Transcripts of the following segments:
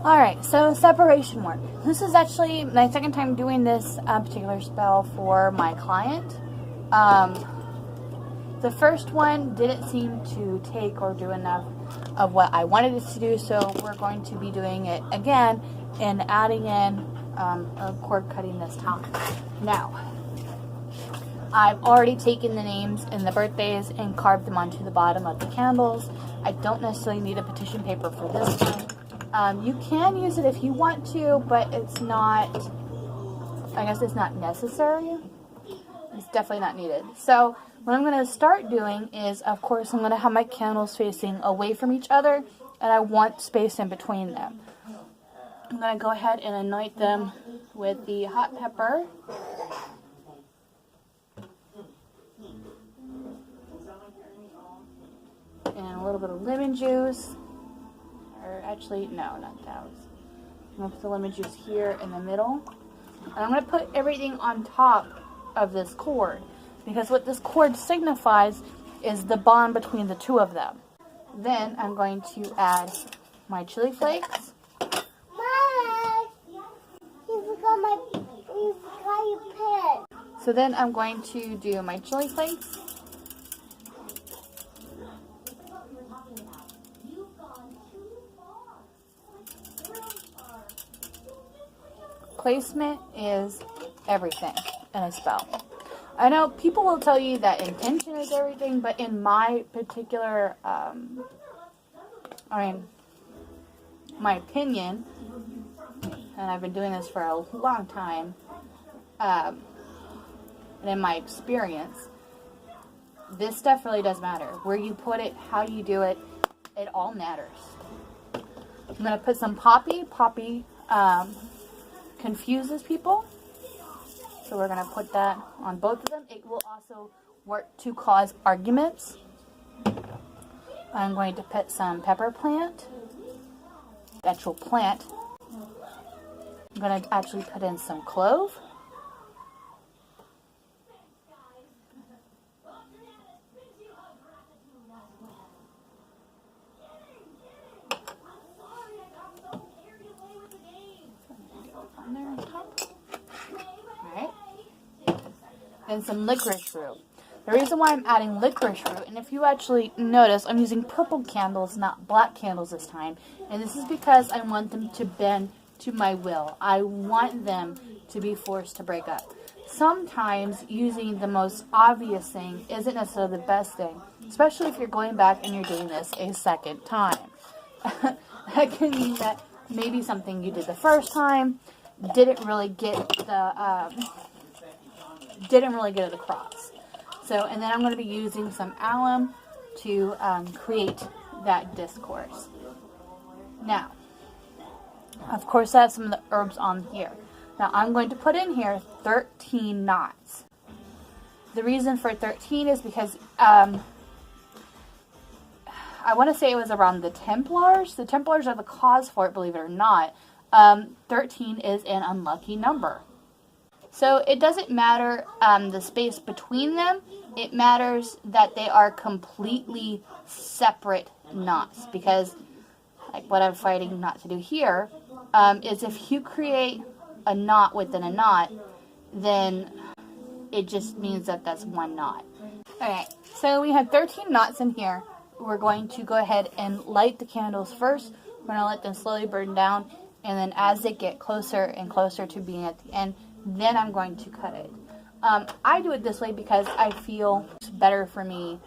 Alright, so separation work. This is actually my second time doing this particular spell for my client. The first one didn't seem to take or do enough of what I wanted it to do, so we're going to be doing it again and adding in a cord cutting this time. Now, I've already taken the names and the birthdays and carved them onto the bottom of the candles. I don't necessarily need a petition paper for this one. You can use it if you want to, but it's not, I guess it's not necessary. It's definitely not needed. So what I'm going to start doing is, of course, I'm going to have my candles facing away from each other, and I want space in between them. I'm going to go ahead and anoint them with the hot pepper. And a little bit of lemon juice. Or actually, no, not that. I'm going to put the lemon juice here in the middle. And I'm going to put everything on top of this cord, because what this cord signifies is the bond between the two of them. Then I'm going to add my chili flakes. Mom, you forgot your pen. So then I'm going to do my chili flakes. Placement is everything in a spell. I know people will tell you that intention is everything, but in my particular, my opinion, and I've been doing this for a long time, and in my experience, this stuff really does matter. Where you put it, how you do it, it all matters. I'm going to put some poppy. Poppy confuses people. So we're going to put that on both of them. It will also work to cause arguments. I'm going to put some pepper plant. The actual plant. I'm going to actually put in some clove. And some licorice root. The reason why I'm adding licorice root, and if you actually notice, I'm using purple candles, not black candles this time. And this is because I want them to bend to my will. I want them to be forced to break up. Sometimes using the most obvious thing isn't necessarily the best thing, especially if you're going back and you're doing this a second time. That can mean that maybe something you did the first time didn't really get it across. So, and then I'm going to be using some alum to create that discourse. Now, of course, I have some of the herbs on here. Now, I'm going to put in here 13 knots. The reason for 13 is because I want to say it was around the Templars. The Templars are the cause for it, believe it or not. 13 is an unlucky number. So it doesn't matter the space between them. It matters that they are completely separate knots. Because like what I'm fighting not to do here is if you create a knot within a knot, then it just means that that's one knot. Okay, so we have 13 knots in here. We're going to go ahead and light the candles first. We're going to let them slowly burn down. And then as they get closer and closer to being at the end, then I'm going to cut it. I do it this way because I feel it's better for me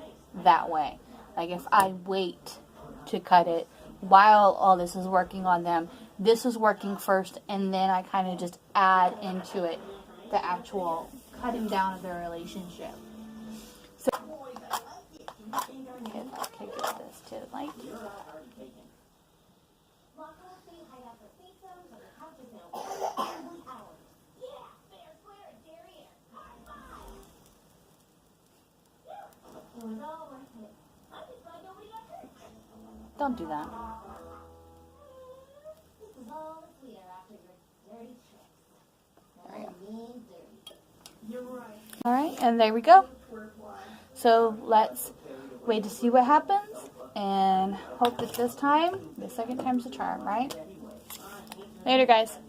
that way. Like if I wait to cut it while all this is working on them, this is working first, and then I kind of just add into it the actual cutting down of their relationship. So, okay, I can get this to the light. Don't do that. There we go. Alright, and there we go. So let's wait to see what happens and hope that this time, the second time's the charm, right? Later, guys.